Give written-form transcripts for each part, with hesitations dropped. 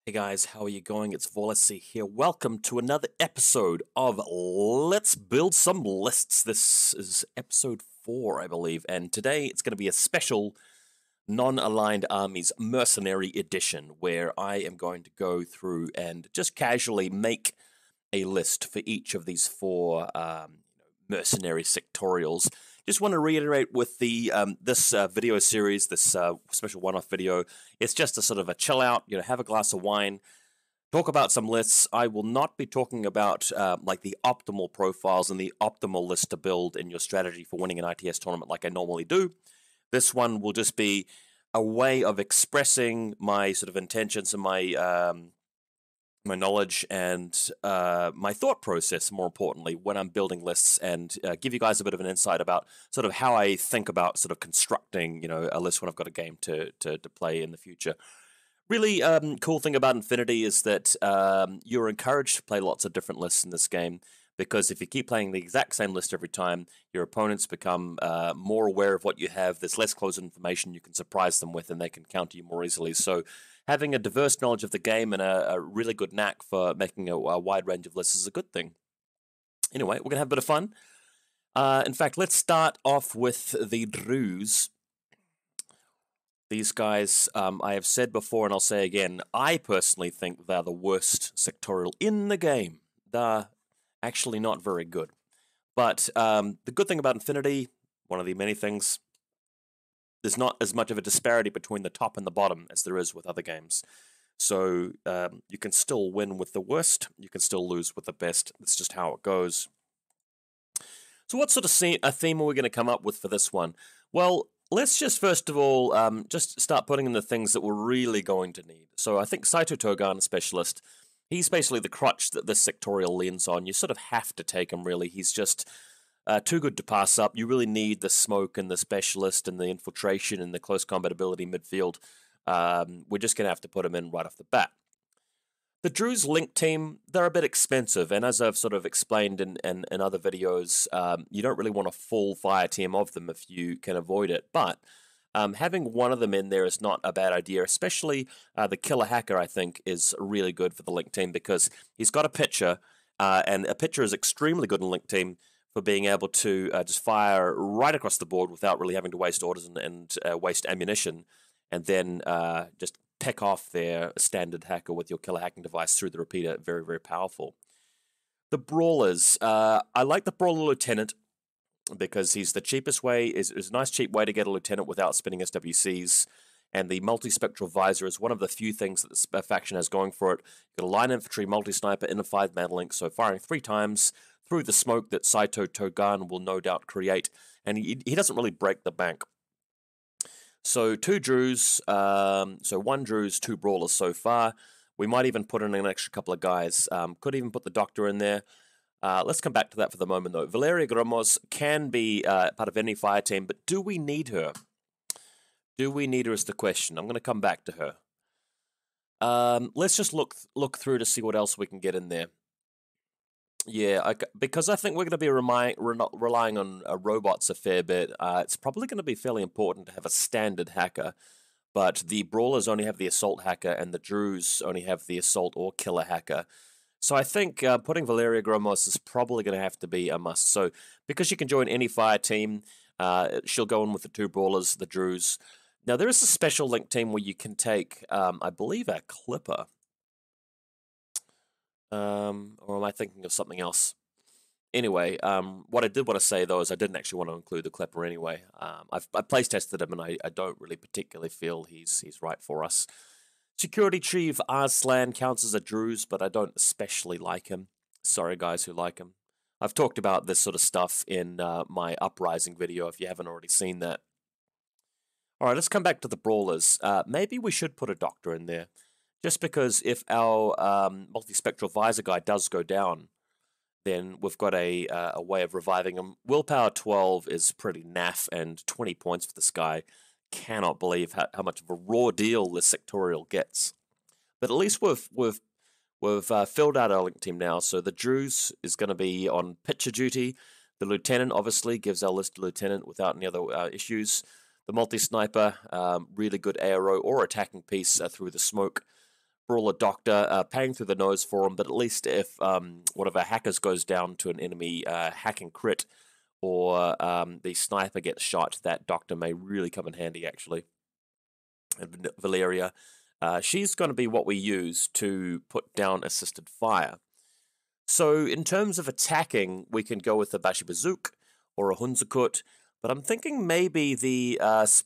Hey guys, how are you going? It's Vaulsc here. Welcome to another episode of Let's Build Some Lists. This is episode 4, I believe, and today it's going to be a special non-aligned armies Mercenary Edition, where I am going to go through and just casually make a list for each of these four mercenary sectorials. Just want to reiterate with the this video series, this special one-off video. It's just a sort of a chill out, have a glass of wine, talk about some lists. I will not be talking about like the optimal profiles and the optimal list to build in your strategy for winning an ITS tournament like I normally do. This one will just be a way of expressing my sort of intentions and my knowledge and my thought process, more importantly, when I'm building lists, and give you guys a bit of an insight about sort of how I think about sort of constructing, a list when I've got a game to play in the future. Really cool thing about Infinity is that you're encouraged to play lots of different lists in this game, because if you keep playing the exact same list every time, your opponents become more aware of what you have. There's less close information you can surprise them with, and they can counter you more easily. So having a diverse knowledge of the game and a really good knack for making a wide range of lists is a good thing. Anyway, we're going to have a bit of fun. In fact, let's start off with the Druze. These guys, I have said before and I'll say again, I personally think they're the worst sectorial in the game. They're actually not very good. But the good thing about Infinity, one of the many things, there's not as much of a disparity between the top and the bottom as there is with other games. So you can still win with the worst, you can still lose with the best. That's just how it goes. So what sort of theme are we going to come up with for this one? Well, let's just first of all just start putting in the things that we're really going to need. So I think Saito Togan, Specialist, he's basically the crutch that this sectorial leans on. You sort of have to take him, really. He's just too good to pass up. You really need the smoke and the specialist and the infiltration and the close combat ability midfield. We're just going to have to put him in right off the bat. The Druze Link team, they're a bit expensive, and as I've sort of explained in other videos, you don't really want a full fire team of them if you can avoid it, but having one of them in there is not a bad idea, especially the Killer Hacker, I think, is really good for the Link team, because he's got a pitcher, and a pitcher is extremely good in Link team for being able to just fire right across the board without really having to waste orders and waste ammunition, and then just pick off their standard hacker with your killer hacking device through the repeater. Very, very powerful. The Brawlers. I like the Brawler Lieutenant because he's the cheapest way, is a nice cheap way to get a Lieutenant without spinning SWCs. And the Multispectral Visor is one of the few things that the faction has going for it. You've got a line infantry, multi-sniper, in a 5-man link, so firing 3 times through the smoke that Saito Togan will no doubt create. And he doesn't really break the bank. So 2 Druze, so 1 Druze, 2 Brawlers so far. We might even put in an extra couple of guys. Could even put the Doctor in there. Let's come back to that for the moment, though. Valeria Gromos can be part of any fire team, but do we need her? Do we need her is the question. I'm going to come back to her. Let's just look through to see what else we can get in there. Yeah, because I think we're going to be relying on robots a fair bit. It's probably going to be fairly important to have a standard hacker, but the Brawlers only have the Assault hacker, and the Druze only have the Assault or Killer hacker. So I think putting Valeria Gromos is probably going to have to be a must. So because she can join any fire team, she'll go in with the 2 Brawlers, the Druze. Now there is a special link team where you can take, I believe, a Clipper. Or am I thinking of something else? Anyway, what I did want to say, though, is I didn't actually want to include the Clipper anyway. I place tested him, and I don't really particularly feel he's right for us. Security Chief Arslan counts as a Druze, but I don't especially like him. Sorry, guys who like him. I've talked about this sort of stuff in my Uprising video, if you haven't already seen that. Alright, let's come back to the Brawlers. Maybe we should put a Doctor in there. Just because if our multispectral visor guy does go down, then we've got a way of reviving him. Willpower 12 is pretty naff, and 20 points for this guy. Cannot believe how much of a raw deal this sectorial gets. But at least we've filled out our link team now. So the Druze is going to be on pitcher duty. The Lieutenant obviously gives our list a Lieutenant without any other issues. The multi-sniper, really good arrow or attacking piece through the smoke. Brawler Doctor, paying through the nose for him, but at least if one of our hackers goes down to an enemy hacking crit, or the sniper gets shot, that Doctor may really come in handy, actually. And Valeria, she's going to be what we use to put down assisted fire. So in terms of attacking, we can go with a Bashi Bazook or a Hunzakut, but I'm thinking maybe the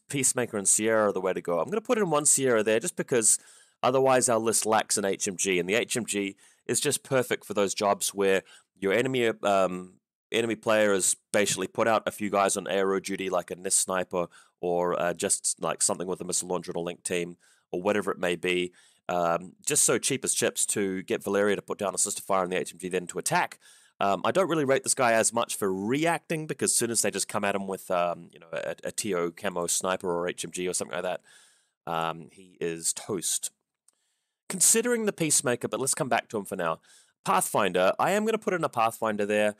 Peacemaker and Sierra are the way to go. I'm going to put in one Sierra there just because otherwise our list lacks an HMG, and the HMG is just perfect for those jobs where your enemy player has basically put out a few guys on aero duty, like a NIST sniper, or just like something with a missile launcher and a link team, or whatever it may be. Just so cheap as chips to get Valeria to put down assisted fire on the HMG, then to attack. I don't really rate this guy as much for reacting, because as soon as they just come at him with a TO camo sniper or HMG or something like that, he is toast. Considering the Peacemaker, but let's come back to him for now. Pathfinder, I am going to put in a Pathfinder there,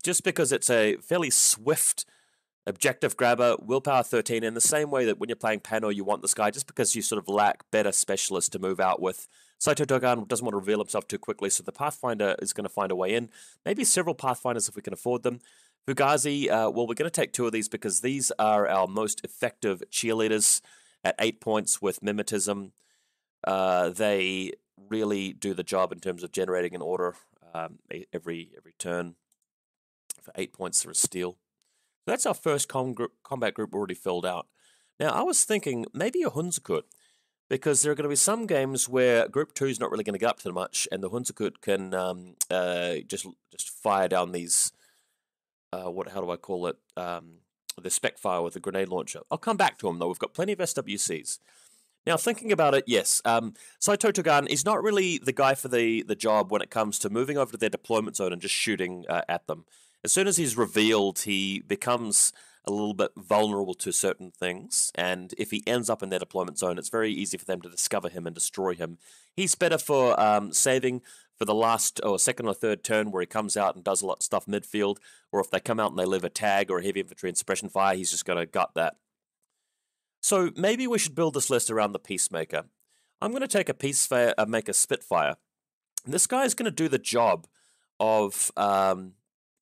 just because it's a fairly swift objective grabber, willpower 13, in the same way that when you're playing Pano, you want this guy just because you sort of lack better specialists to move out with. Saito Dogan doesn't want to reveal himself too quickly, so the Pathfinder is going to find a way in. Maybe several Pathfinders if we can afford them. Fugazi, well, we're going to take 2 of these because these are our most effective cheerleaders at 8 points with Mimetism. They really do the job in terms of generating an order every turn. For 8 points, they're a steal. So that's our first combat group already filled out. Now, I was thinking maybe a Hunzakut, because there are going to be some games where Group 2 is not really going to get up to much, and the Hunzakut can just fire down these, how do I call it, the spec fire with a grenade launcher. I'll come back to them, though. We've got plenty of SWCs. Now, thinking about it, yes, Saito Togan is not really the guy for the job when it comes to moving over to their deployment zone and just shooting at them. As soon as he's revealed, he becomes a little bit vulnerable to certain things, and if he ends up in their deployment zone, it's very easy for them to discover him and destroy him. He's better for saving for the last or second or third turn where he comes out and does a lot of stuff midfield, or if they come out and they leave a tag or a heavy infantry and suppression fire, he's just going to gut that. So maybe we should build this list around the Peacemaker. I'm going to take a Peacemaker Spitfire. And this guy is going to do the job of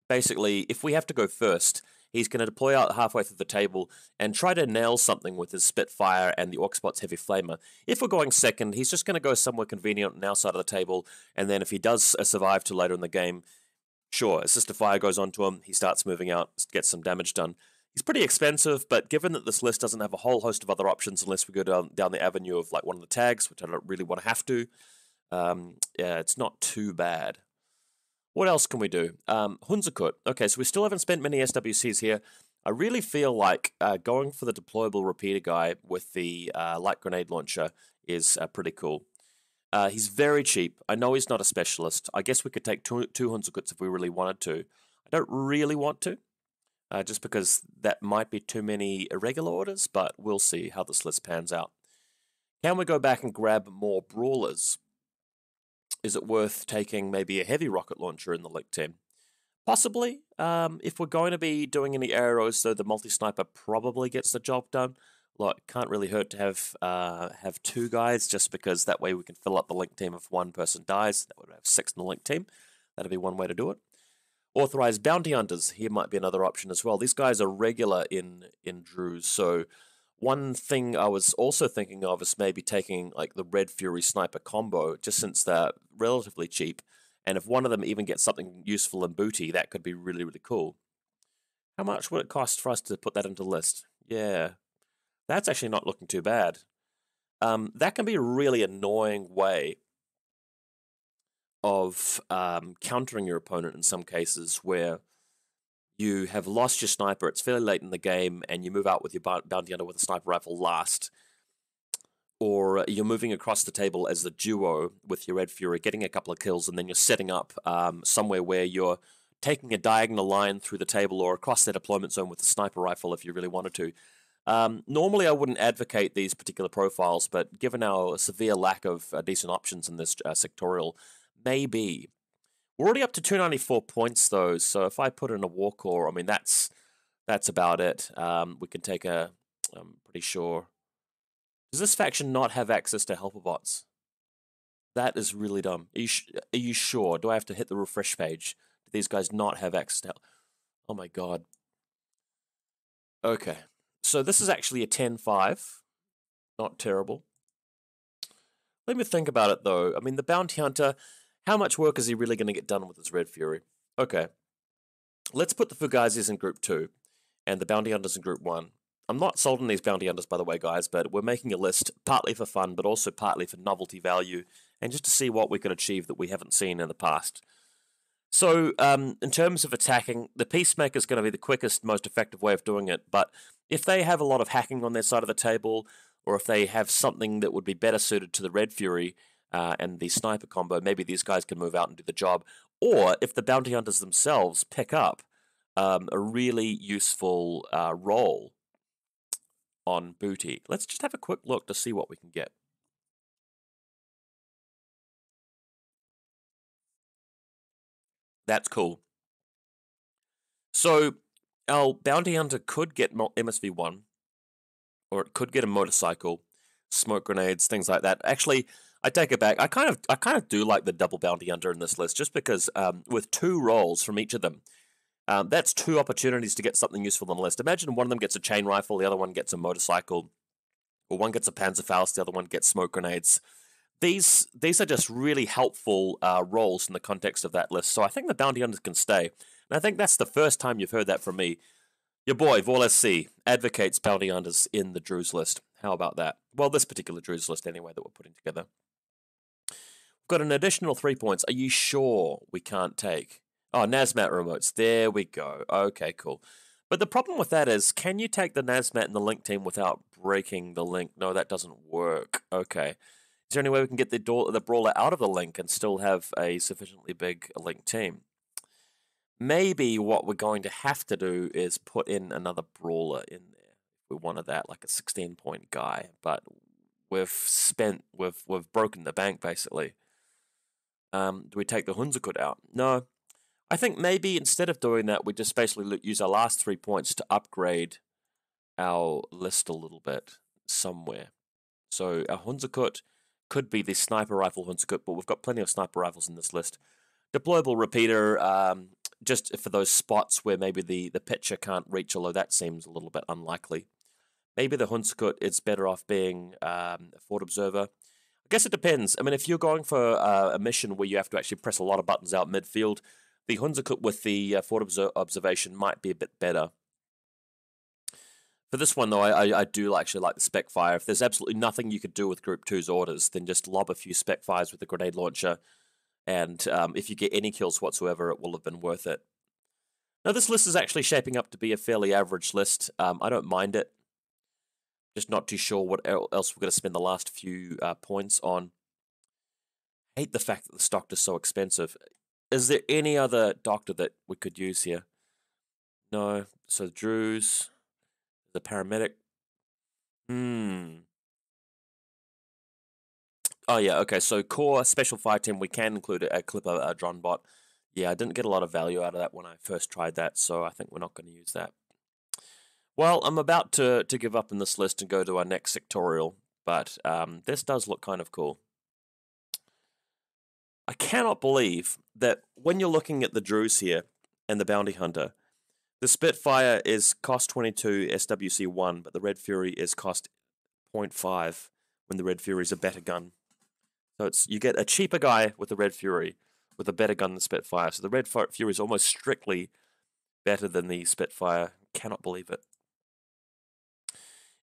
basically, if we have to go first, he's going to deploy out halfway through the table and try to nail something with his Spitfire and the Orcspot's Heavy Flamer. If we're going second, he's just going to go somewhere convenient on our side of the table, and then if he does survive to later in the game, sure, assisted fire goes onto him, he starts moving out, gets some damage done. He's pretty expensive, but given that this list doesn't have a whole host of other options unless we go down the avenue of like one of the tags, which I don't really want to have to, yeah, it's not too bad. What else can we do? Hunzakut. Okay, so we still haven't spent many SWCs here. I really feel like going for the deployable repeater guy with the light grenade launcher is pretty cool. He's very cheap. I know he's not a specialist. I guess we could take two Hunzakuts if we really wanted to. I don't really want to, just because that might be too many irregular orders, but we'll see how this list pans out. Can we go back and grab more brawlers? Is it worth taking maybe a heavy rocket launcher in the Lick team? Possibly. If we're going to be doing any arrows, though, the multi-sniper probably gets the job done. Look, can't really hurt to have 2 guys, just because that way we can fill up the Link team if one person dies. That would have 6 in the Link team. That'd be one way to do it. Authorized bounty hunters, here might be another option as well. These guys are regular in Druze, so one thing I was also thinking of is maybe taking like the Red Fury Sniper combo, just since they're relatively cheap, and if one of them even gets something useful in booty, that could be really, really cool. How much would it cost for us to put that into the list? Yeah, that's actually not looking too bad. That can be a really annoying way of countering your opponent in some cases, where you have lost your sniper, it's fairly late in the game, and you move out with your bounty hunter with a sniper rifle last. Or you're moving across the table as the duo with your Red Fury, getting a couple of kills, and then you're setting up somewhere where you're taking a diagonal line through the table or across their deployment zone with a sniper rifle if you really wanted to. Normally I wouldn't advocate these particular profiles, but given our severe lack of decent options in this sectorial, maybe. We're already up to 294 points, though, so if I put in a War Core, I mean, that's about it. We can take I'm pretty sure. Does this faction not have access to helper bots? That is really dumb. Are you sure? Do I have to hit the refresh page? Do these guys not have access to... Oh my god. Okay. So this is actually a 10-5. Not terrible. Let me think about it, though. I mean, the Bounty Hunter, how much work is he really going to get done with his Red Fury? Okay. Let's put the Fugazis in Group 2 and the Bounty Hunters in Group 1. I'm not sold on these Bounty Hunters, by the way, guys, but we're making a list partly for fun, but also partly for novelty value, and just to see what we can achieve that we haven't seen in the past. So, in terms of attacking, the Peacemaker is going to be the quickest, most effective way of doing it, but if they have a lot of hacking on their side of the table, or if they have something that would be better suited to the Red Fury and the Sniper combo, maybe these guys can move out and do the job. Or if the Bounty Hunters themselves pick up a really useful role on booty. Let's just have a quick look to see what we can get. That's cool. So our Bounty Hunter could get MSV1, or it could get a motorcycle, smoke grenades, things like that. Actually, I take it back. I kind of do like the double Bounty Hunter in this list, just because with 2 rolls from each of them, that's 2 opportunities to get something useful on the list. Imagine one of them gets a chain rifle, the other one gets a motorcycle, or one gets a Panzerfaust, the other one gets smoke grenades. These are just really helpful roles in the context of that list. So I think the Bounty Hunters can stay. And I think that's the first time you've heard that from me. Your boy, Vaulsc, advocates Bounty Hunters in the Druze list. How about that? Well, this particular Druze list anyway that we're putting together. We've got an additional 3 points. Are you sure we can't take? Oh, Nazmat remotes. There we go. Okay, cool. But the problem with that is, can you take the Nazmat and the Link team without breaking the Link? No, that doesn't work. Okay. Is there any way we can get the Brawler out of the Link and still have a sufficiently big Link team? Maybe what we're going to have to do is put in another Brawler in there. We wanted that, like a 16-point guy, but we've broken the bank, basically. Do we take the Hunzakut out? No. I think maybe instead of doing that, we just basically use our last 3 points to upgrade our list a little bit somewhere. So our Hunzakut could be the sniper rifle Hunzakut, but we've got plenty of sniper rifles in this list. Deployable repeater, just for those spots where maybe the pitcher can't reach, although that seems a little bit unlikely. Maybe the Hunzakut is better off being a Fort Observer. I guess it depends. I mean, if you're going for a mission where you have to actually press a lot of buttons out midfield, the Hunzakut with the Fort Observation might be a bit better. For this one, though, I do actually like the Spec Fire. If there's absolutely nothing you could do with Group 2's orders, then just lob a few Spec Fires with the grenade launcher, and if you get any kills whatsoever, it will have been worth it. Now, this list is actually shaping up to be a fairly average list. I don't mind it. Just not too sure what else we're going to spend the last few points on. I hate the fact that the stock is so expensive. Is there any other doctor that we could use here? No. So Druze, the paramedic. Oh yeah, okay. So core special fire team, we can include a clip of a drone bot. Yeah, I didn't get a lot of value out of that when I first tried that, so I think we're not going to use that. Well, I'm about to give up in this list and go to our next sectorial, but this does look kind of cool. I cannot believe that when you're looking at the Druze here and the Bounty Hunter, the Spitfire is cost 22 SWC 1, but the Red Fury is cost 0.5 when the Red Fury is a better gun. So you get a cheaper guy with the Red Fury with a better gun than Spitfire. So the Red Fury is almost strictly better than the Spitfire. Cannot believe it.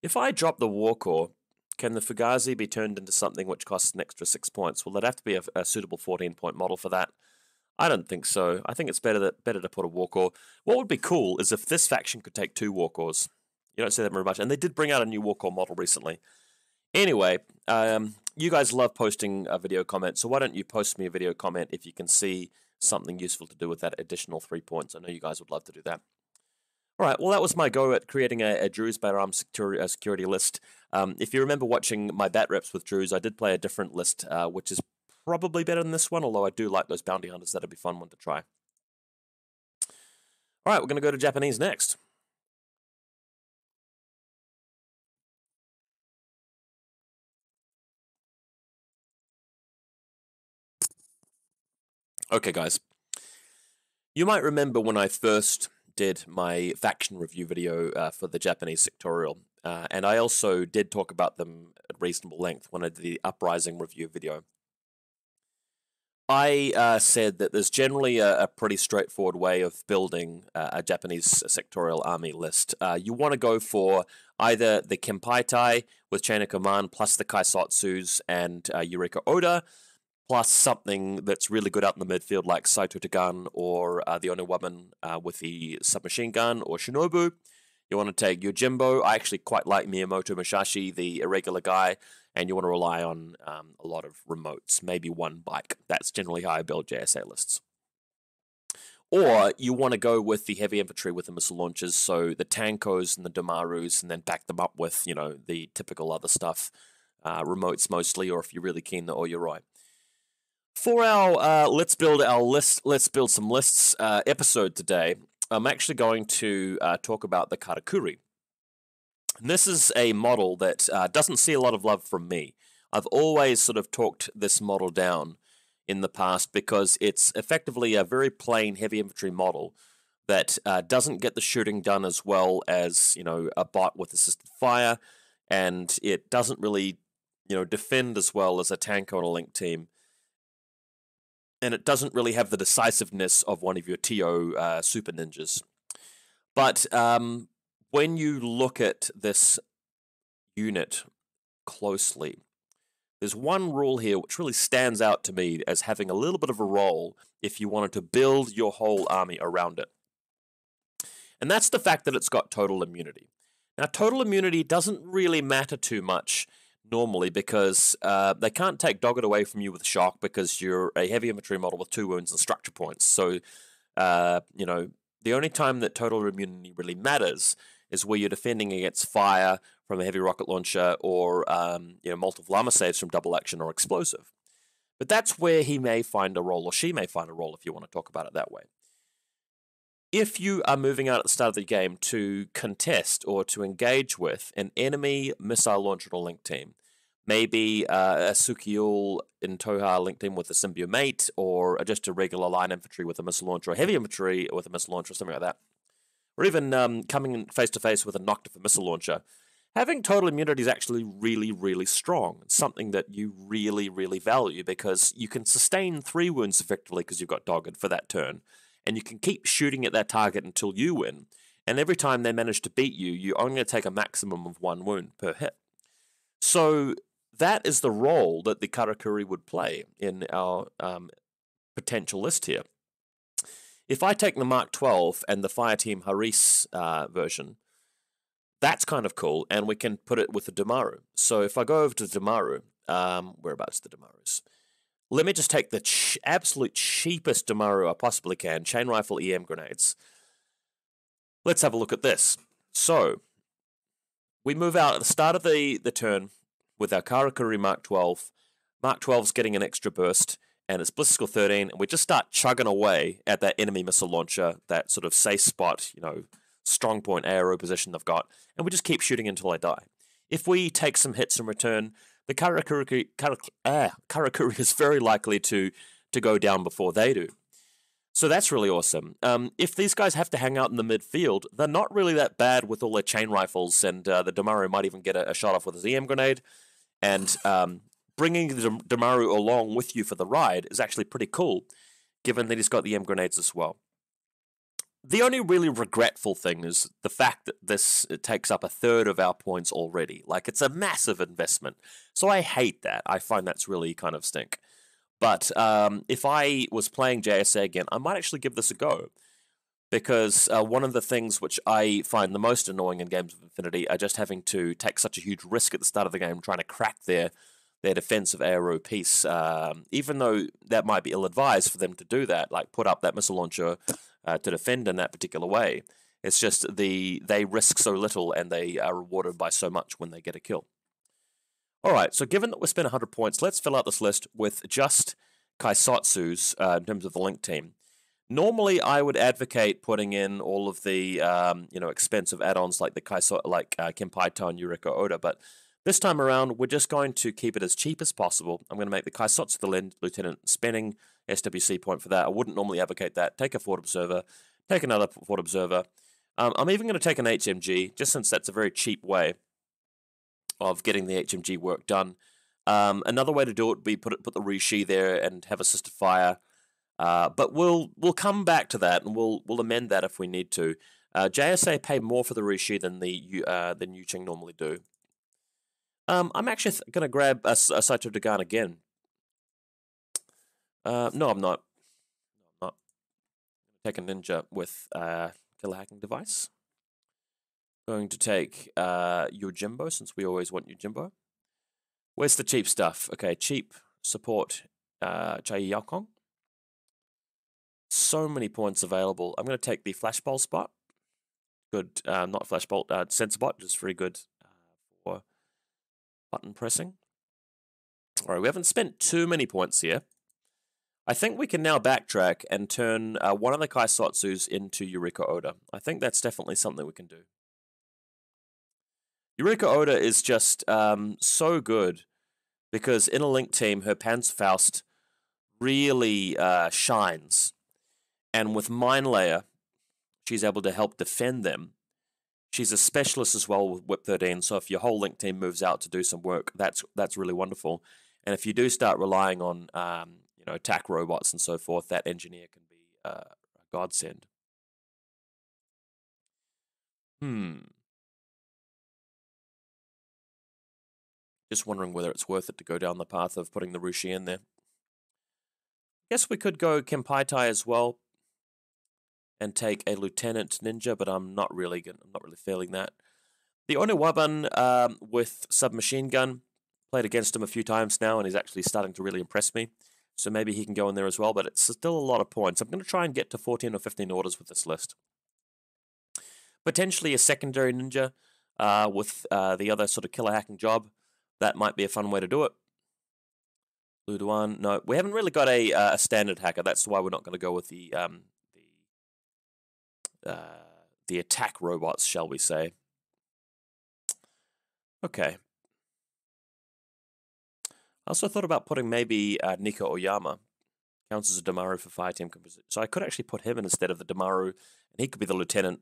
If I drop the Warcore, can the Fugazi be turned into something which costs an extra 6 points? Well, there'd have to be a suitable 14-point model for that. I don't think so. I think it's better to put a Warcore. What would be cool is if this faction could take 2 Warcores. You don't see that very much. And they did bring out a new Warcore model recently. Anyway, you guys love posting a video comment, so why don't you post me a video comment if you can see something useful to do with that additional 3 points. I know you guys would love to do that. All right, well, that was my go at creating a Druze Battle Arms security list. If you remember watching my bat reps with Druze, I did play a different list, which is probably better than this one, although I do like those bounty hunters. That'd be a fun one to try. All right, we're going to go to Japanese next. Okay, guys. You might remember when I first did my faction review video for the Japanese sectorial, and I also did talk about them at reasonable length when I did the uprising review video. I said that there's generally a pretty straightforward way of building a Japanese sectorial army list. You want to go for either the Kenpaitai with Chain of Command plus the Kaisotsus and Eureka Oda, plus something that's really good out in the midfield like Saito Tagan or the Onowoman with the submachine gun or Shinobu. You want to take Yojimbo. I actually quite like Miyamoto Musashi, the irregular guy, and you want to rely on a lot of remotes, maybe one bike. That's generally how I build JSA lists. Or you want to go with the heavy infantry with the missile launchers, so the Tankos and the Domarus, and then back them up with, you know, the typical other stuff, remotes mostly, or if you're really keen, the Oyuroi. For our let's build some lists episode today, I'm actually going to talk about the Karakuri. And this is a model that doesn't see a lot of love from me. I've always sort of talked this model down in the past because it's effectively a very plain heavy infantry model that doesn't get the shooting done as well as, you know, a bot with assisted fire, and it doesn't really, you know, defend as well as a tank on a link team. And it doesn't really have the decisiveness of one of your TO super ninjas. But when you look at this unit closely, there's one rule here which really stands out to me as having a little bit of a role if you wanted to build your whole army around it. And that's the fact that it's got total immunity. Now, total immunity doesn't really matter too much normally because they can't take Dogged away from you with shock because you're a heavy infantry model with 2 wounds and structure points. So, you know, the only time that total immunity really matters is where you're defending against fire from a heavy rocket launcher or, you know, multiple armor saves from double action or explosive. But that's where he may find a role, or she may find a role if you want to talk about it that way. If you are moving out at the start of the game to contest or to engage with an enemy missile launcher or link team, maybe a Sukiul in Toha link team with a Symbiomate, or just a regular line infantry with a missile launcher, or heavy infantry with a missile launcher, or something like that, or even coming face to face with a Noctifer missile launcher, having total immunity is actually really, really strong. It's something that you really, really value because you can sustain 3 wounds effectively because you've got Dogged for that turn. And you can keep shooting at that target until you win. And every time they manage to beat you, you're only going to take a maximum of 1 wound per hit. So that is the role that the Karakuri would play in our potential list here. If I take the Mark 12 and the Fireteam Haris version, that's kind of cool, and we can put it with the Domaru. So if I go over to Domaru, whereabouts are the Domarus? Let me just take the absolute cheapest Domaru I possibly can, chain rifle EM grenades. Let's have a look at this. So, we move out at the start of the turn with our Karakuri Mark 12. Mark 12's getting an extra burst, and it's Blister Score 13, and we just start chugging away at that enemy missile launcher, that sort of safe spot, you know, strong point ARO position they've got, and we just keep shooting until I die. If we take some hits in return, the Karakuri is very likely to go down before they do. So that's really awesome. If these guys have to hang out in the midfield, they're not really that bad with all their chain rifles, and the Domaru might even get a shot off with his EM grenade. And bringing the Domaru along with you for the ride is actually pretty cool, given that he's got the EM grenades as well. The only really regretful thing is the fact that this takes up 1/3 of our points already. Like, it's a massive investment. So I hate that. I find that's really kind of stink. But if I was playing JSA again, I might actually give this a go. Because one of the things which I find the most annoying in games of Infinity are just having to take such a huge risk at the start of the game trying to crack their defensive ARO piece. Even though that might be ill-advised for them to do that, like put up that missile launcher to defend in that particular way. It's just they risk so little and they are rewarded by so much when they get a kill. Alright, so given that we spent 100 points, let's fill out this list with just Kaisotsus in terms of the link team. Normally, I would advocate putting in all of the expensive add-ons like the Kenpaitai and Eureka Oda, but this time around, we're just going to keep it as cheap as possible. I'm going to make the Kaisotsu the Lieutenant, spending SWC point for that. I wouldn't normally advocate that. Take a Fort Observer, take another Fort Observer. I'm even going to take an HMG, just since that's a very cheap way of getting the HMG work done. Another way to do it would be put the Rishi there and have assisted fire. But we'll come back to that, and we'll amend that if we need to. JSA pay more for the Rishi than Yuching normally do. I'm actually going to grab a Saito Dagan again. No, I'm not. Take a ninja with killer hacking device. Going to take Yojimbo, since we always want Yojimbo. Where's the cheap stuff? Okay, cheap support Chai Yaokong. So many points available. I'm going to take the Flashball spot. Good, not Flashball, Sensor Bot, just very good for button pressing. All right, we haven't spent too many points here. I think we can now backtrack and turn one of the Kaisotsus into Eureka Oda. I think that's definitely something we can do. Eureka Oda is just so good because in a Link team, her Panzerfaust really shines. And with Mine Layer, she's able to help defend them. She's a specialist as well with Whip 13, so if your whole Link team moves out to do some work, that's really wonderful. And if you do start relying on attack robots and so forth, that engineer can be a godsend. Just wondering whether it's worth it to go down the path of putting the Rushi in there. Guess we could go Kempaitai as well and take a Lieutenant Ninja, but I'm not really feeling that. The Onewaban with submachine gun, played against him a few times now, and he's actually starting to really impress me. So maybe he can go in there as well, but it's still a lot of points. I'm going to try and get to 14 or 15 orders with this list. Potentially a secondary ninja with the other sort of killer hacking job. That might be a fun way to do it. Luduan, no, we haven't really got a standard hacker. That's why we're not going to go with the attack robots, shall we say. Okay. I also thought about putting maybe Nika Oyama. Counts as a Damaru for fire team composition. So I could actually put him in instead of the Damaru, and he could be the lieutenant.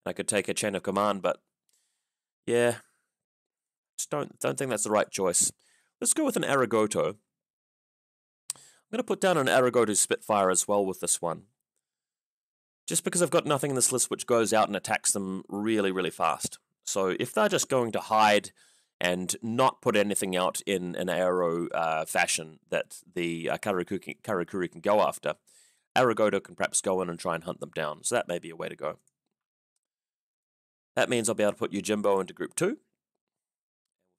And I could take a chain of command, but yeah, just don't think that's the right choice. Let's go with an Aragoto. I'm going to put down an Aragoto Spitfire as well with this one. Just because I've got nothing in this list which goes out and attacks them really, really fast. So if they're just going to hide and not put anything out in an aero fashion that the Karakuri can go after, Aragoto can perhaps go in and try and hunt them down. So that may be a way to go. That means I'll be able to put Yojimbo into Group 2.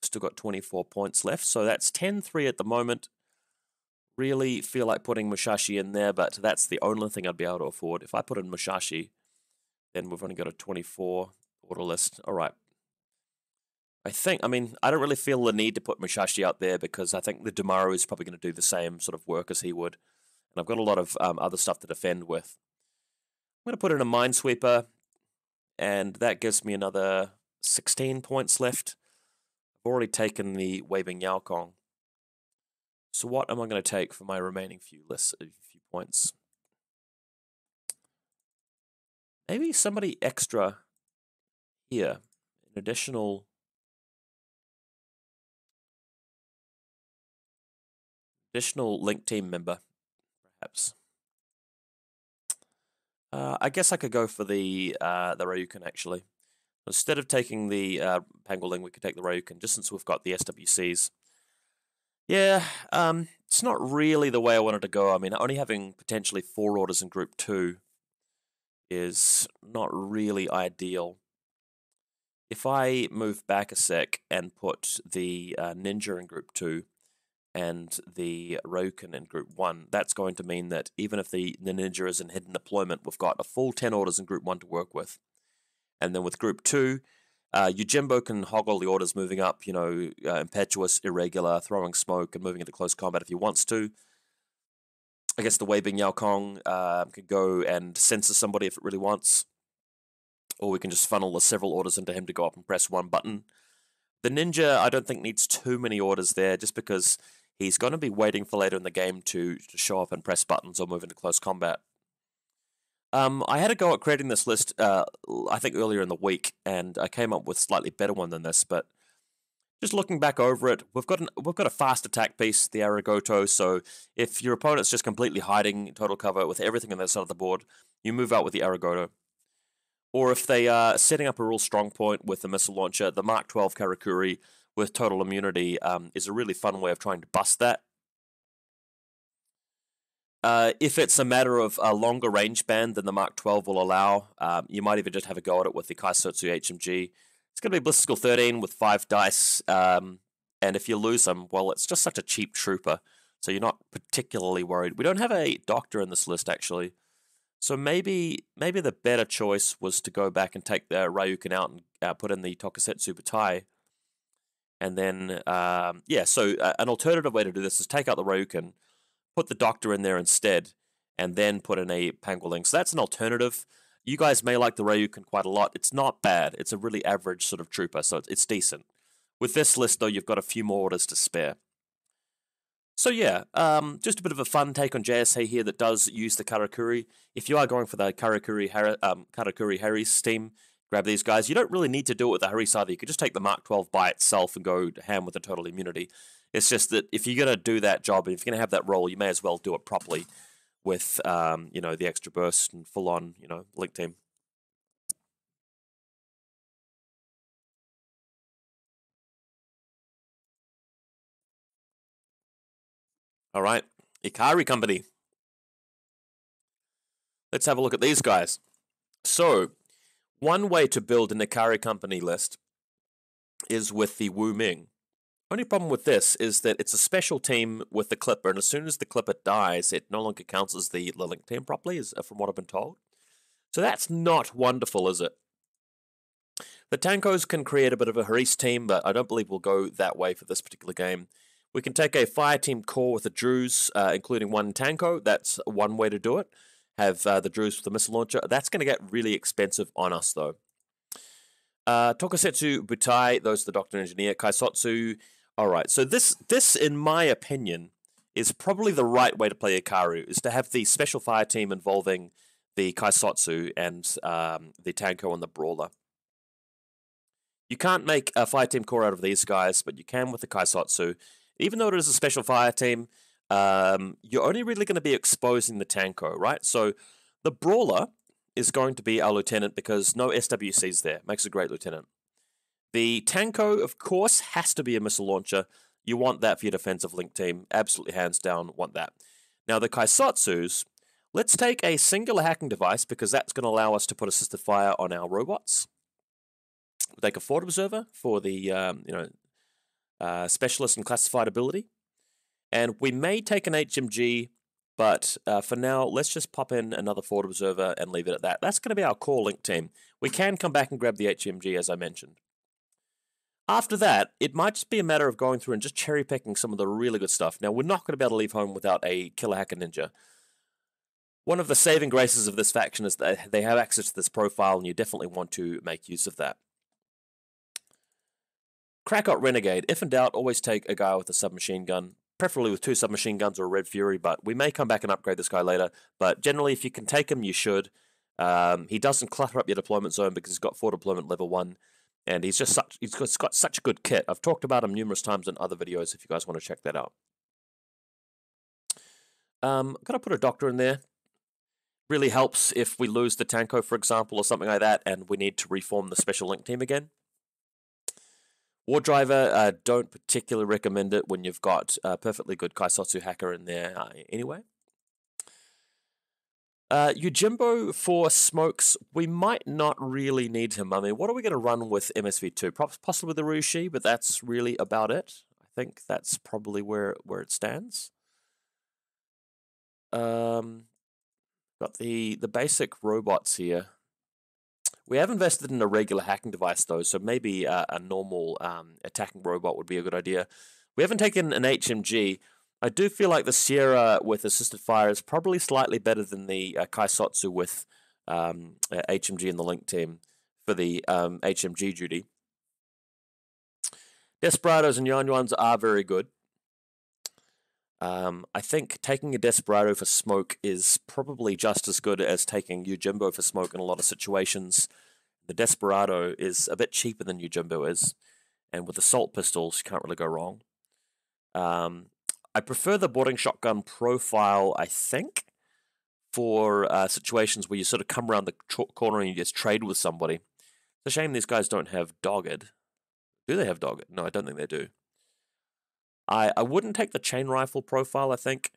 Still got 24 points left, so that's 10-3 at the moment. Really feel like putting Musashi in there, but that's the only thing I'd be able to afford. If I put in Musashi, then we've only got a 24 order list. All right. I don't really feel the need to put Musashi out there because I think the Damaru is probably going to do the same sort of work as he would. And I've got a lot of other stuff to defend with. I'm going to put in a Minesweeper, and that gives me another 16 points left. I've already taken the Waving Yaokong. So what am I going to take for my remaining few points? Maybe somebody extra here, an additional Link team member, perhaps. I guess I could go for the Ryukin actually. Instead of taking the Pangolin, we could take the Ryukin, just since we've got the SWCs. Yeah, it's not really the way I wanted to go. I mean, only having potentially 4 orders in Group 2 is not really ideal. If I move back a sec and put the Ninja in Group 2 and the Ryukin in Group 1, that's going to mean that even if the Ninja is in hidden deployment, we've got a full 10 orders in Group 1 to work with. And then with Group 2, Yojimbo can hoggle the orders moving up, impetuous, irregular, throwing smoke, and moving into close combat if he wants to. I guess the Waving Yaokong could go and censor somebody if it really wants. Or we can just funnel the several orders into him to go up and press one button. The Ninja, I don't think, needs too many orders there, just because he's going to be waiting for later in the game to show up and press buttons or move into close combat. I had a go at creating this list, I think earlier in the week, and I came up with a slightly better one than this, but just looking back over it, we've got a fast attack piece, the Arigoto, so if your opponent's just completely hiding total cover with everything on their side of the board, you move out with the Arigoto. Or if they are setting up a real strong point with the missile launcher, the Mark 12 Karakuri with total immunity is a really fun way of trying to bust that. If it's a matter of a longer range band than the Mark 12 will allow, you might even just have a go at it with the Kaisotsu HMG. It's going to be Blister 13 with 5 dice, and if you lose them, well, it's just such a cheap trooper, so you're not particularly worried. We don't have a doctor in this list, actually, so maybe the better choice was to go back and take the Ryukin out and put in the Tokusetsu Butai. And then, so an alternative way to do this is take out the Ryukin, put the doctor in there instead, and then put in a Pangolin. So that's an alternative. You guys may like the Ryukin quite a lot. It's not bad. It's a really average sort of trooper, so it's decent. With this list, though, you've got a few more orders to spare. So yeah, just a bit of a fun take on JSA here that does use the Karakuri. If you are going for the Karakuri Harry's team, grab these guys. You don't really need to do it with the Haris either. You could just take the Mark 12 by itself and go ham with the total immunity. It's just that if you're going to do that job, and if you're going to have that role, you may as well do it properly with, the extra burst and full-on, link team. All right, Ikari Company. Let's have a look at these guys. So, one way to build an Ikari Company list is with the Wu Ming. Only problem with this is that it's a special team with the Clipper, and as soon as the Clipper dies, it no longer counts as the link team properly, from what I've been told. So that's not wonderful, is it? The Tankos can create a bit of a Haris team, but I don't believe we'll go that way for this particular game. We can take a Fire Team core with a Druze, including one Tanko. That's one way to do it. Have the Druze with the missile launcher. That's going to get really expensive on us, though. Tokusetsu Butai, those are the Doctor Engineer. Kaisotsu. Alright, so this, in my opinion, is probably the right way to play Ikaru, is to have the Special Fire Team involving the Kaisotsu and the Tanko and the Brawler. You can't make a Fire Team core out of these guys, but you can with the Kaisotsu. Even though it is a Special Fire Team, you're only really going to be exposing the Tanko, right? So the Brawler is going to be our lieutenant because no SWC's there. Makes a great lieutenant. The Tanko, of course, has to be a missile launcher. You want that for your defensive link team. Absolutely, hands down, want that. Now, the Kaisotsus, let's take a singular hacking device because that's going to allow us to put assisted fire on our robots. We'll take a forward observer for the, specialist and classified ability. And we may take an HMG, but for now, let's just pop in another forward observer and leave it at that. That's going to be our core link team. We can come back and grab the HMG, as I mentioned. After that, it might just be a matter of going through and just cherry-picking some of the really good stuff. Now, we're not going to be able to leave home without a Killer Hacker Ninja. One of the saving graces of this faction is that they have access to this profile, and you definitely want to make use of that. Krakot Renegade. If in doubt, always take a guy with a submachine gun, preferably with 2 submachine guns or a Red Fury, but we may come back and upgrade this guy later. But generally, if you can take him, you should. He doesn't clutter up your deployment zone because he's got 4 deployment level 1. And he's got such a good kit. I've talked about him numerous times in other videos if you guys want to check that out. Got to put a doctor in there. Really helps if we lose the Tanko, for example, or something like that, and we need to reform the special link team again. War Driver, don't particularly recommend it when you've got a perfectly good Kaisotsu hacker in there anyway. Yojimbo for smokes, we might not really need him. I mean, what are we going to run with MSV2? Possibly the Rushi, but that's really about it. I think that's probably where it stands. Got the basic robots here. We have invested in a regular hacking device, though, so maybe a normal attacking robot would be a good idea. We haven't taken an HMG. I do feel like the Sierra with assisted fire is probably slightly better than the Kaisotsu with HMG in the link team for the HMG duty. Desperados and Yuanyuans are very good. I think taking a Desperado for smoke is probably just as good as taking Yojimbo for smoke in a lot of situations. The Desperado is a bit cheaper than Yojimbo is, and with assault pistols, you can't really go wrong. I prefer the boarding shotgun profile, I think, for situations where you sort of come around the corner and you just trade with somebody. It's a shame these guys don't have Dogged. Do they have Dogged? No, I don't think they do. I wouldn't take the chain rifle profile, I think.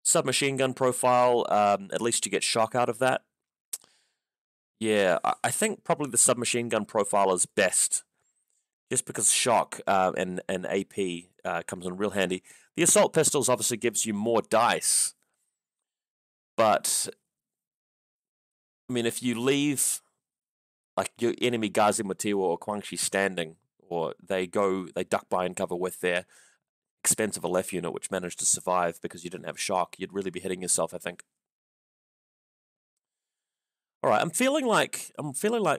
Submachine gun profile, at least you get shock out of that. Yeah, I think probably the submachine gun profile is best, just because shock and AP comes in real handy. The assault pistols obviously gives you more dice, but I mean, if you leave like your enemy Gazi Matiwa or Guangxi standing, or they duck by and cover with their expensive Aleph unit, which managed to survive because you didn't have shock, you'd really be hitting yourself, I think. All right, I'm feeling like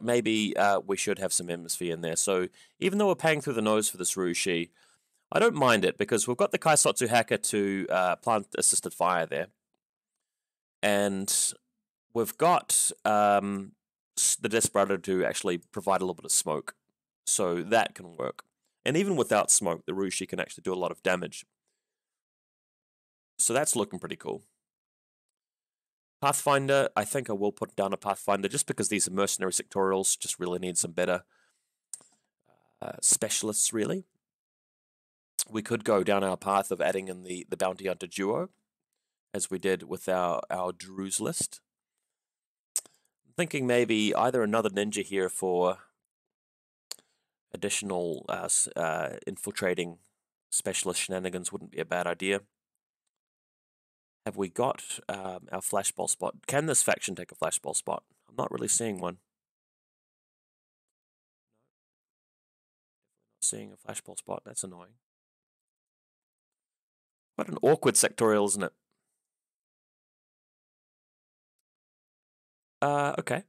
maybe we should have some hemisphere in there. So even though we're paying through the nose for this Rushi, I don't mind it because we've got the Kaisotsu hacker to plant assisted fire there, and we've got the Desperado to actually provide a little bit of smoke, so that can work. And even without smoke, the Rushi can actually do a lot of damage. So that's looking pretty cool. Pathfinder, I think I will put down a Pathfinder just because these are mercenary sectorials, just really need some better specialists, really. We could go down our path of adding in the Bounty Hunter duo, as we did with our Druze list. I'm thinking maybe either another ninja here for additional infiltrating specialist shenanigans wouldn't be a bad idea. Have we got our flashball spot? Can this faction take a flashball spot? I'm not really seeing one. Not seeing a flashball spot. That's annoying. What an awkward sectorial, isn't it? Okay.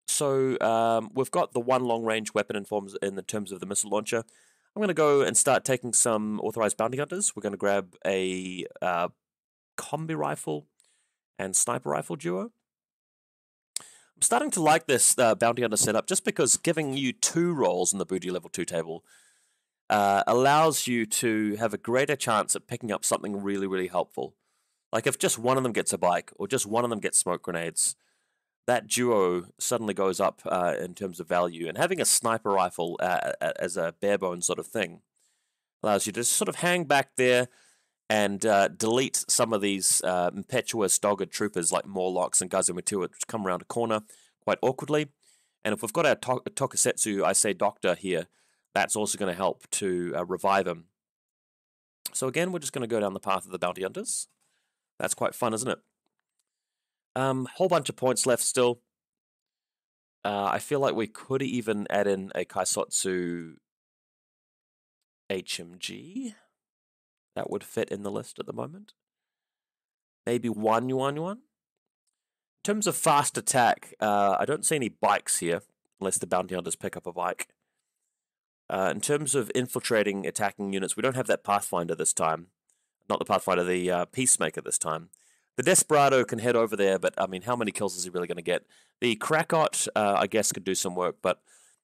So we've got the one long-range weapon in the terms of the missile launcher. I'm going to go and start taking some authorized bounty hunters. We're going to grab a combi rifle and sniper rifle duo. I'm starting to like this bounty hunter setup just because giving you 2 rolls in the booty level 2 table allows you to have a greater chance at picking up something really, really helpful. Like if just one of them gets a bike or just one of them gets smoke grenades, that duo suddenly goes up in terms of value. And having a sniper rifle as a bare bones sort of thing allows you to sort of hang back there and delete some of these impetuous, dogged troopers like Morlocks and Gazumatua, which come around a corner quite awkwardly. And if we've got our Tokusetsu, I say Doctor here, that's also going to help to revive him. So again, we're just going to go down the path of the bounty hunters. That's quite fun, isn't it? Whole bunch of points left still. I feel like we could even add in a Kaisotsu HMG. That would fit in the list at the moment. Maybe one yuan. In terms of fast attack, I don't see any bikes here, unless the bounty hunters pick up a bike. In terms of infiltrating attacking units, we don't have that Pathfinder this time. Not the Pathfinder, the Peacemaker this time. The Desperado can head over there, but I mean, how many kills is he really going to get? The Krakot, I guess, could do some work, but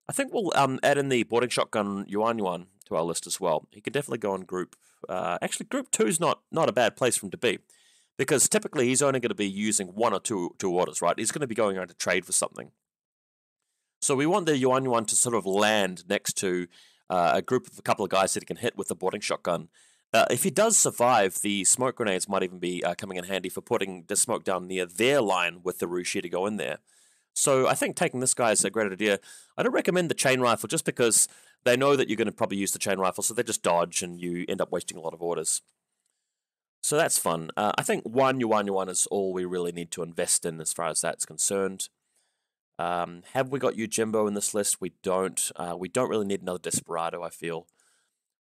I think we'll add in the boarding shotgun Yuan to our list as well. He can definitely go on group. Actually, group 2 is not a bad place for him to be, because typically he's only going to be using 1 or 2 orders, right? He's going to be going around to trade for something. So we want the Yuan to sort of land next to a group of a couple of guys that he can hit with the boarding shotgun. If he does survive, the smoke grenades might even be coming in handy for putting the smoke down near their line with the Rushi to go in there. So I think taking this guy is a great idea. I don't recommend the chain rifle just because they know that you're going to probably use the chain rifle, so they just dodge and you end up wasting a lot of orders. So that's fun. I think 1 yuan is all we really need to invest in as far as that's concerned. Have we got Yojimbo in this list? We don't. We don't really need another Desperado, I feel.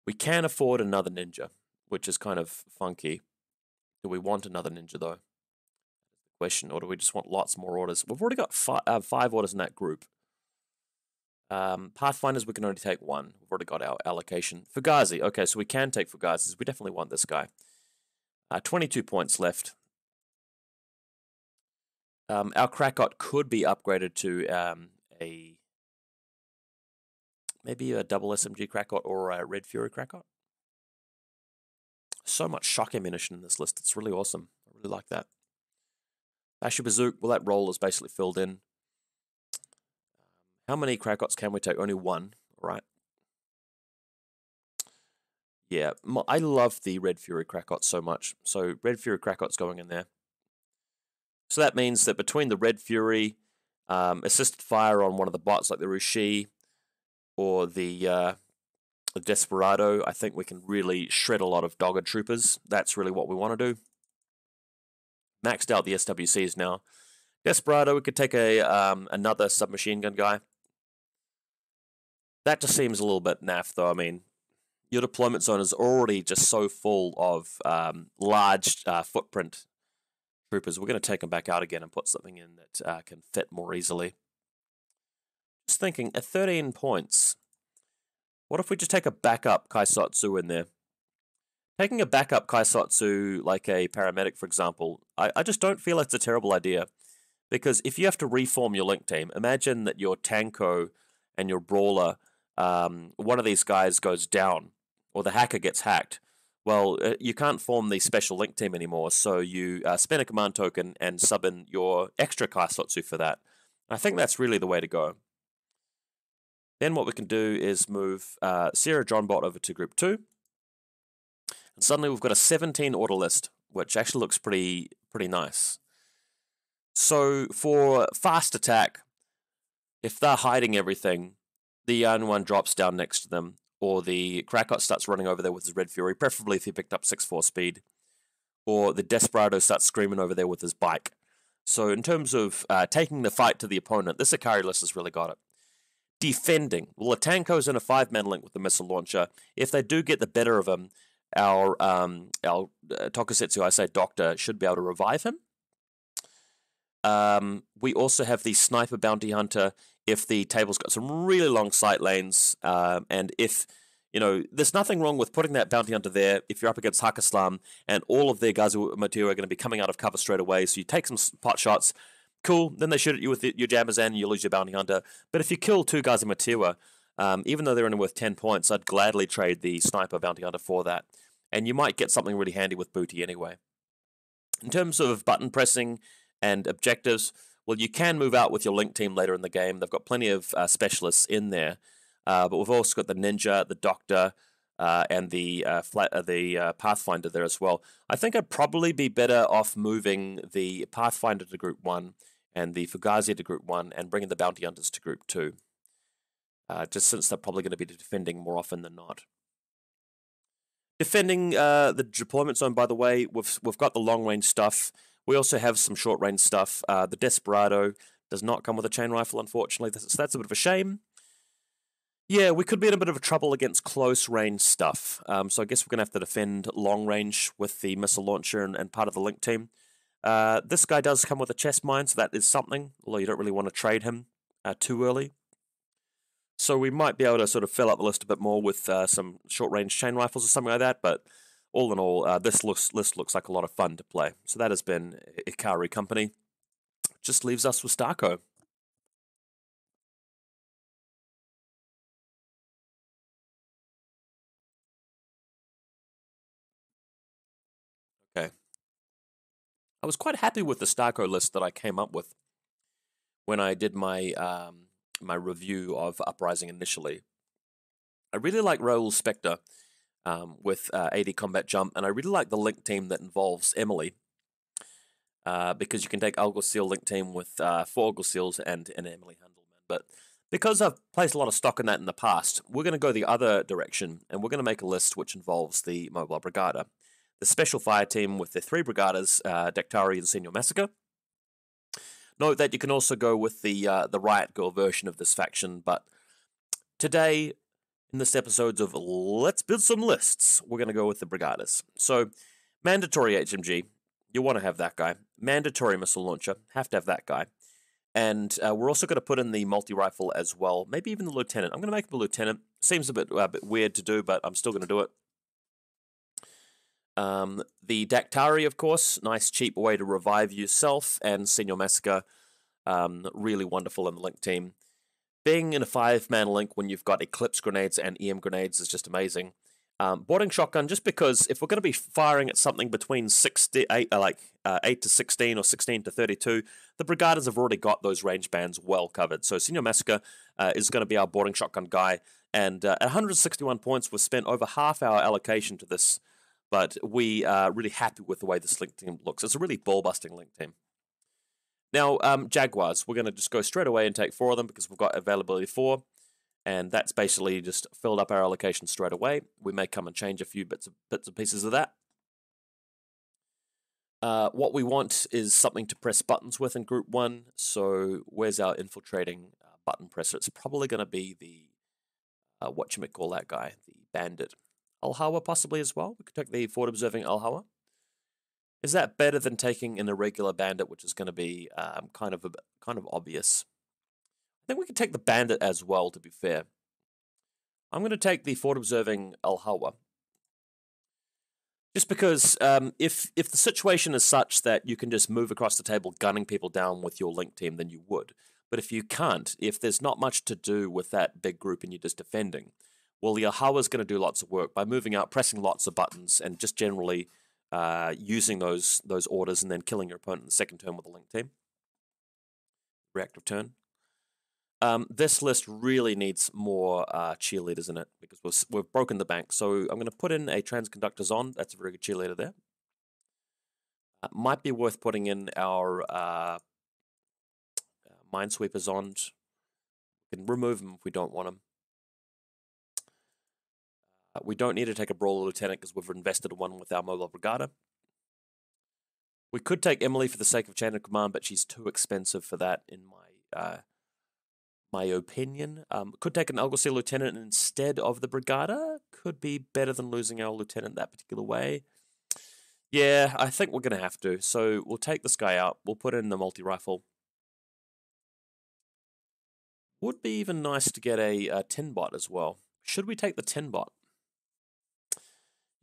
We can afford another ninja, which is kind of funky. Do we want another ninja, though? Question, or do we just want lots more orders? We've already got 5 orders in that group. Pathfinders, we can only take 1. We've already got our allocation. Fugazi, okay, so we can take Fugazis. We definitely want this guy. 22 points left. Our Krakot could be upgraded to maybe a double SMG Krakot or a Red Fury Krakot. So much shock ammunition in this list. It's really awesome. I really like that. Bashu Bazook, well, that role is basically filled in. How many Krakots can we take? Only one, right? Yeah, I love the Red Fury Krakot so much. So Red Fury Krakot's going in there. So that means that between the Red Fury, assisted fire on one of the bots like the Rushi or the Desperado, I think we can really shred a lot of Dogged Troopers. That's really what we want to do. Maxed out the SWCs now. Desperado, we could take another submachine gun guy. That just seems a little bit naff, though. I mean, your deployment zone is already just so full of large footprint troopers. We're going to take them back out again and put something in that can fit more easily. Just thinking, at 13 points, what if we just take a backup Kaisotsu in there? Taking a backup Kaisotsu, like a paramedic, for example, I just don't feel it's a terrible idea. Because if you have to reform your link team, imagine that your Tanko and your Brawler, one of these guys goes down, or the hacker gets hacked. Well, you can't form the special link team anymore, so you spend a command token and sub in your extra Kaisotsu for that. I think that's really the way to go. Then what we can do is move Sierra John Bot over to Group 2. And suddenly we've got a 17 order list, which actually looks pretty nice. So for fast attack, if they're hiding everything, the Yarn one drops down next to them, or the Krakot starts running over there with his Red Fury, preferably if he picked up 6-4 speed, or the Desperado starts screaming over there with his bike. So in terms of taking the fight to the opponent, this Kairi list has really got it. Defending. Well, a Tanko's in a 5-man link with the missile launcher. If they do get the better of him, our Tokusetsu, I say Doctor, should be able to revive him. We also have the Sniper Bounty Hunter if the table's got some really long sight lanes, and if, there's nothing wrong with putting that Bounty Hunter there if you're up against Hakislam and all of their Gazu material are going to be coming out of cover straight away, so you take some pot shots, cool, then they shoot at you with your Jammers and you lose your Bounty Hunter. But if you kill 2 guys in Matewa, even though they're only worth 10 points, I'd gladly trade the Sniper Bounty Hunter for that. And you might get something really handy with Booty anyway. In terms of button pressing and objectives, well, you can move out with your link team later in the game. They've got plenty of specialists in there. But we've also got the Ninja, the Doctor, and the Pathfinder there as well. I think I'd probably be better off moving the Pathfinder to Group 1 and the Fugazi to Group 1 and bringing the Bounty Hunters to Group 2. Just since they're probably going to be defending more often than not. Defending the deployment zone, by the way, we've got the long-range stuff. We also have some short-range stuff. The Desperado does not come with a chain rifle, unfortunately. That's a bit of a shame. Yeah, we could be in a bit of trouble against close-range stuff. So I guess we're going to have to defend long-range with the missile launcher and part of the link team. This guy does come with a chest mine, so that is something, although you don't really want to trade him too early. So we might be able to sort of fill up the list a bit more with some short-range chain rifles or something like that, but all in all, this list looks like a lot of fun to play. So that has been Kairi Company. Just leaves us with Starco. Okay. I was quite happy with the Starco list that I came up with when I did my my review of Uprising initially. I really like Raoul Spectre with 80 combat jump, and I really like the link team that involves Emily, because you can take Alguacil link team with 4 Alguacils and an Emily Handelman. But because I've placed a lot of stock in that in the past, we're going to go the other direction, and we're going to make a list which involves the Mobile Brigada, the Special Fire Team with their 3 Brigadas, Daktari and Senior Massacre. Note that you can also go with the Riot Girl version of this faction, but today, in this episode of Let's Build Some Lists, we're going to go with the Brigadas. So, mandatory HMG, you want to have that guy. Mandatory missile launcher, have to have that guy. And we're also going to put in the multi-rifle as well, maybe even the lieutenant. I'm going to make him a lieutenant. Seems a bit weird to do, but I'm still going to do it. The Dactari, of course, nice cheap way to revive yourself, and Senior Massacre, really wonderful in the Link team. Being in a 5-man Link when you've got Eclipse grenades and EM grenades is just amazing. Boarding shotgun, just because if we're going to be firing at something between 8 to 16 or 16 to 32, the Brigaders have already got those range bands well covered. So Senior Massacre is going to be our boarding shotgun guy. And at 161 points, we've spent over half our allocation to this. But we are really happy with the way this Link team looks. It's a really ball-busting Link team. Now, Jaguars, we're going to just go straight away and take 4 of them because we've got availability 4. And that's basically just filled up our allocation straight away. We may come and change a few bits and pieces of that. What we want is something to press buttons with in Group 1. So where's our infiltrating button presser? It's probably going to be the, whatchamacall that guy, the Bandit. Alhawa possibly as well. We could take the forward observing Alhawa. Is that better than taking an irregular Bandit, which is going to be kind of obvious? I think we could take the Bandit as well, to be fair. I'm going to take the forward observing Alhawa. Just because if the situation is such that you can just move across the table gunning people down with your Link team, then you would. But if you can't, if there's not much to do with that big group and you're just defending, well, the Alhawa is going to do lots of work by moving out, pressing lots of buttons, and just generally using those orders and then killing your opponent in the second turn with a Link team. Reactive turn. This list really needs more cheerleaders in it because we've broken the bank. So I'm going to put in a Transconductor's on. That's a very good cheerleader there. Might be worth putting in our Minesweepers on. We can remove them if we don't want them. We don't need to take a Brawler Lieutenant because we've invested in one with our Mobile Brigada. We could take Emily for the sake of chain of command, but she's too expensive for that in my opinion. Could take an Alguacil Lieutenant instead of the Brigada. Could be better than losing our Lieutenant that particular way. Yeah, I think we're going to have to. So we'll take this guy out. We'll put in the multi-rifle. Would be even nice to get a 10 bot as well. Should we take the 10 bot?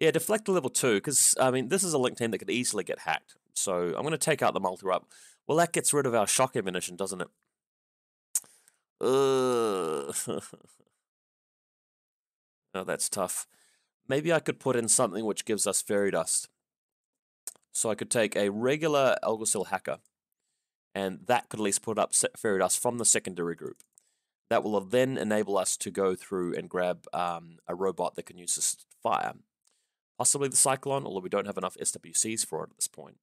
Yeah, Deflector level 2, because, I mean, this is a Link team that could easily get hacked. So I'm going to take out the multi-rifle. Well, that gets rid of our shock ammunition, doesn't it? Oh, that's tough. Maybe I could put in something which gives us Fairy Dust. So I could take a regular Alguacil Hacker, and that could at least put up Fairy Dust from the secondary group. That will then enable us to go through and grab a robot that can use assisted fire. Possibly the Cyclone, although we don't have enough SWCs for it at this point.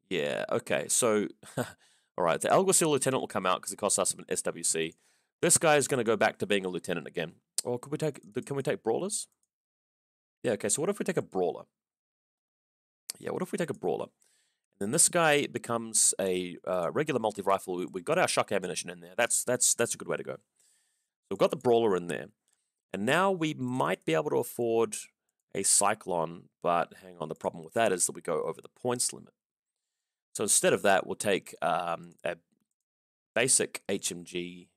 Yeah, okay, so... Alright, the Alguacil Lieutenant will come out because it costs us an SWC. This guy is going to go back to being a Lieutenant again. Or can we take Brawlers? Yeah, okay, so what if we take a Brawler? Yeah, what if we take a Brawler? And then this guy becomes a regular multi-rifle. We got our shock ammunition in there. That's a good way to go. So we've got the Brawler in there. And now we might be able to afford a Cyclone, but hang on, the problem with that is that we go over the points limit. So instead of that, we'll take a basic HMG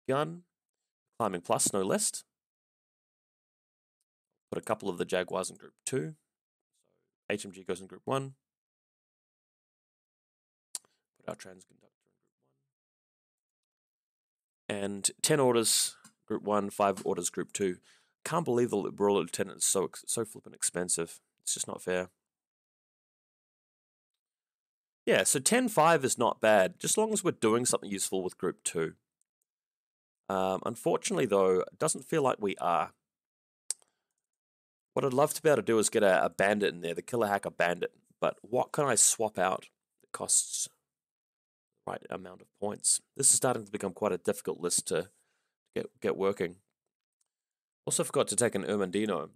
gun, climbing plus, no less. Put a couple of the Jaguars in Group 2. So HMG goes in Group 1. Put our Transconductor in Group 1. And 10 orders, Group 1, 5 orders, Group 2. Can't believe the Brawler Lieutenant is so flippin' expensive. It's just not fair. Yeah, so 10-5 is not bad, just as long as we're doing something useful with Group 2. Unfortunately, though, it doesn't feel like we are. What I'd love to be able to do is get a Bandit in there, the Killer Hacker Bandit. But what can I swap out that costs the right amount of points? This is starting to become quite a difficult list to get working. Also forgot to take an Ermandino.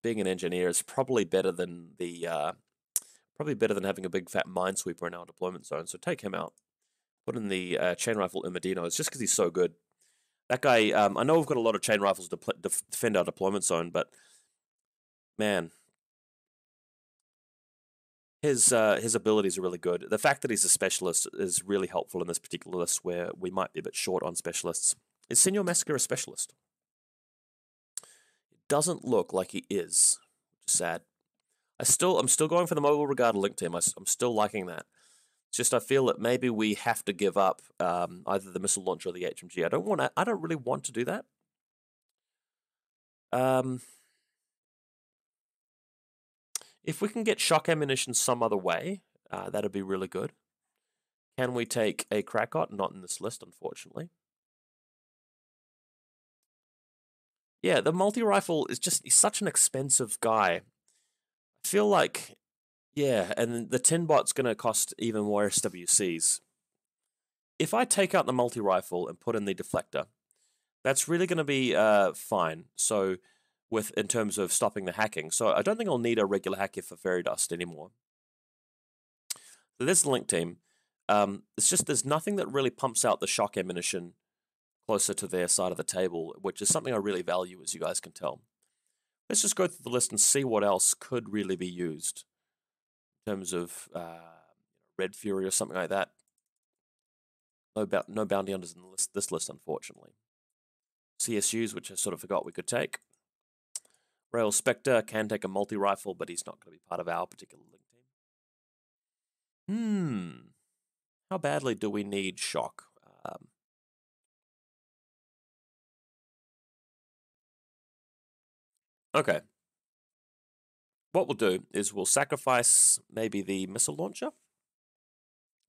Being an engineer is probably better than the... Probably better than having a big fat Minesweeper in our deployment zone, so take him out. Put in the chain rifle Ermadinos, just because he's so good. That guy, I know we've got a lot of chain rifles to defend our deployment zone, but man, his abilities are really good. The fact that he's a specialist is really helpful in this particular list where we might be a bit short on specialists. Is Senior Massacre a specialist? It doesn't look like he is, sad. I'm still going for the mobile regarded link team. I'm still liking that. It's just I feel that maybe we have to give up either the missile launcher or the HMG. I don't really want to do that. If we can get shock ammunition some other way, that'd be really good. Can we take a Krakot? Not in this list, unfortunately. Yeah, the multi-rifle is he's such an expensive guy. I feel like, yeah, and the tin bot's going to cost even more SWCs. If I take out the multi-rifle and put in the deflector, that's really going to be fine. So, in terms of stopping the hacking. So I don't think I'll need a regular hacker for Fairy Dust anymore. So this link team, it's just there's nothing that really pumps out the shock ammunition closer to their side of the table, which is something I really value, as you guys can tell. Let's just go through the list and see what else could really be used in terms of Red Fury or something like that. No bounty hunters in this list, unfortunately. CSUs, which I sort of forgot we could take. Rail Spectre can take a multi-rifle, but he's not going to be part of our particular link team. How badly do we need shock? Okay. What we'll do is we'll sacrifice maybe the missile launcher.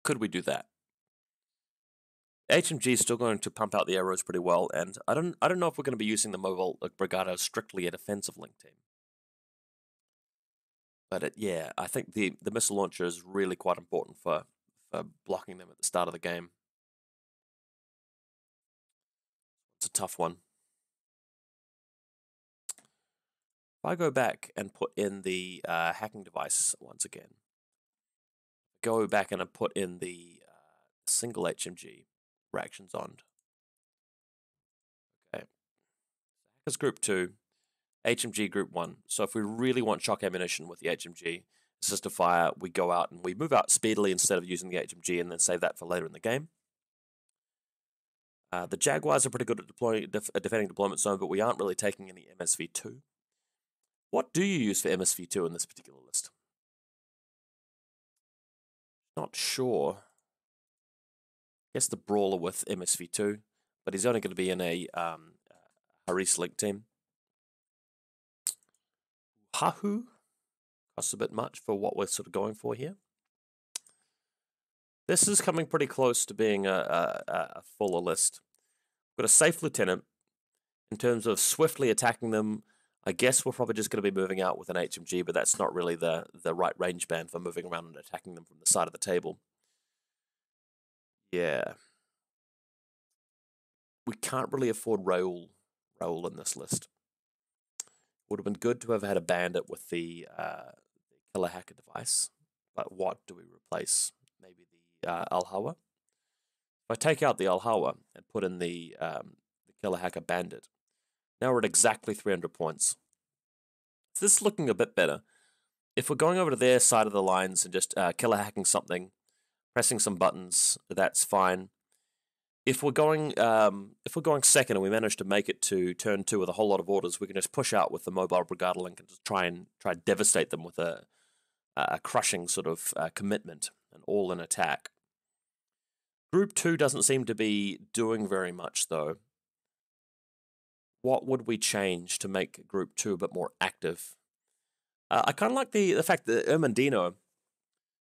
Could we do that? HMG is still going to pump out the arrows pretty well, and I don't know if we're going to be using the mobile Brigada strictly a defensive link team. But yeah, I think the missile launcher is really quite important for blocking them at the start of the game. It's a tough one. If I go back and put in the hacking device once again, go back and I put in the single HMG reactions on. Okay. Hackers group 2, HMG group 1. So if we really want shock ammunition with the HMG, assist fire, we go out and we move out speedily instead of using the HMG and then save that for later in the game. The Jaguars are pretty good at defending deployment zone, but we aren't really taking any MSV2. What do you use for MSV2 in this particular list? Not sure. I guess the Brawler with MSV2, but he's only going to be in a Haris link team. Hahu costs a bit much for what we're sort of going for here. This is coming pretty close to being a fuller list. We've got a safe lieutenant. In terms of swiftly attacking them, I guess we're probably just going to be moving out with an HMG, but that's not really the right range band for moving around and attacking them from the side of the table. Yeah. We can't really afford Raoul in this list. Would have been good to have had a bandit with the killer hacker device, but what do we replace? Maybe the Al-Hawa? If I take out the Al-Hawa and put in the killer hacker bandit, now we're at exactly 300 points. So this is looking a bit better. If we're going over to their side of the lines and just killer hacking something, pressing some buttons, that's fine. If we're going second and we manage to make it to turn 2 with a whole lot of orders, we can just push out with the mobile Brigada link and just try and devastate them with a crushing sort of commitment, an all-in attack. Group 2 doesn't seem to be doing very much, though. What would we change to make Group 2 a bit more active? I kind of like the fact that Ermandino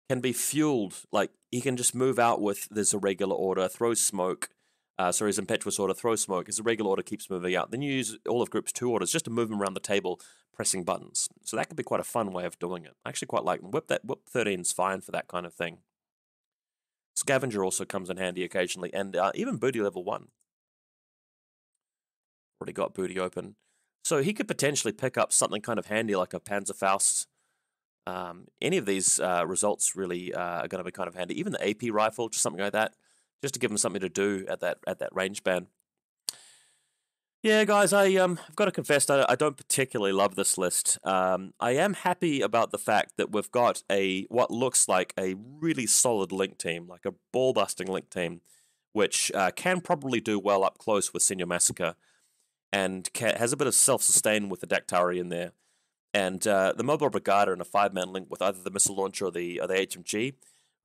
can be fueled, like he can just move out with this irregular order, throw smoke, his impetuous order, throw smoke, his irregular order keeps moving out. Then you use all of Group's 2 orders just to move them around the table, pressing buttons. So that could be quite a fun way of doing it. I actually quite like them. Whip 13 is fine for that kind of thing. Scavenger also comes in handy occasionally, and even Booty level 1. Already got Booty open. So he could potentially pick up something kind of handy like a Panzerfaust. Any of these results really are going to be kind of handy. Even the AP rifle, just something like that, just to give him something to do at that range band. Yeah, guys, I've got to confess that I don't particularly love this list. I am happy about the fact that we've got what looks like a really solid link team, like a ball-busting link team, which can probably do well up close with Senior Massacre, and has a bit of self-sustain with the Dactari in there. And the Mobile Brigada in a 5-man link with either the missile launcher or the HMG,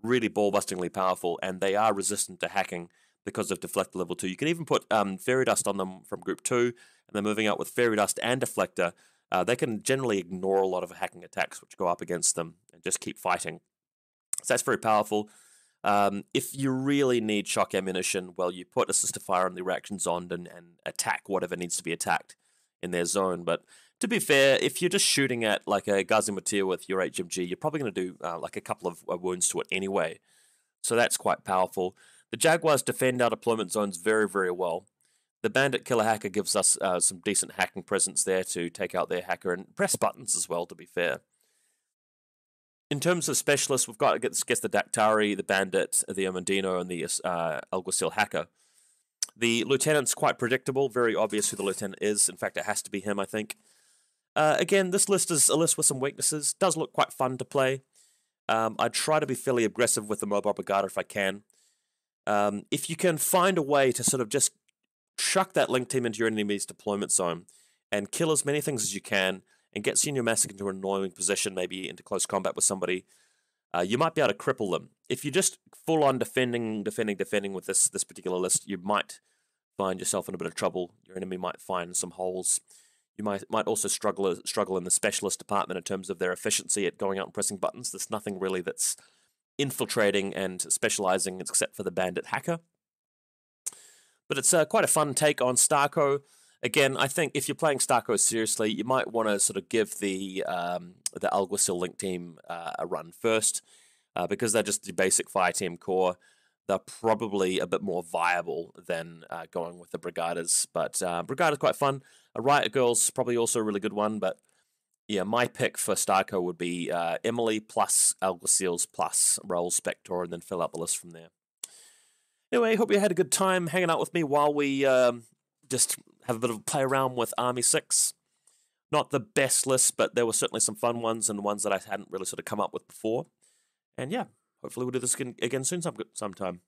really ball-bustingly powerful, and they are resistant to hacking because of Deflector level 2. You can even put Fairy Dust on them from Group 2, and then moving out with Fairy Dust and Deflector, they can generally ignore a lot of hacking attacks which go up against them and just keep fighting. So that's very powerful. If you really need shock ammunition, well, you put Assisted Fire on the reaction zone and attack whatever needs to be attacked in their zone. But to be fair, if you're just shooting at like a Gazimutir with your HMG, you're probably going to do like a couple of wounds to it anyway. So that's quite powerful. The Jaguars defend our deployment zones very, very well. The Bandit Killer Hacker gives us some decent hacking presence there to take out their hacker and press buttons as well, to be fair. In terms of specialists, we've got, I guess, the Daktari, the Bandit, the Amandino, and the Alguacil Hacker. The Lieutenant's quite predictable, very obvious who the Lieutenant is. In fact, it has to be him, I think. Again, this list is a list with some weaknesses. Does look quite fun to play. I try to be fairly aggressive with the Mobile Brigada if I can. If you can find a way to sort of just chuck that link team into your enemy's deployment zone and kill as many things as you can, and get Senior Massacre into an annoying position, maybe into close combat with somebody, you might be able to cripple them. If you just full-on defending with this particular list, you might find yourself in a bit of trouble. Your enemy might find some holes. You might also struggle in the specialist department in terms of their efficiency at going out and pressing buttons. There's nothing really that's infiltrating and specializing except for the Bandit Hacker. But it's quite a fun take on Starco. Again, I think if you're playing Starco seriously, you might want to sort of give the Alguacil Link team a run first, because they're just the basic fire team core. They're probably a bit more viable than going with the Brigadas, but Brigada's quite fun. Riot Girl's probably also a really good one, but yeah, my pick for Starco would be Emily plus Alguacils plus Raoul Spector, and then fill out the list from there. Anyway, hope you had a good time hanging out with me while we just have a bit of a play around with Army 6. Not the best list, but there were certainly some fun ones and ones that I hadn't really sort of come up with before. And yeah, hopefully we'll do this again soon sometime.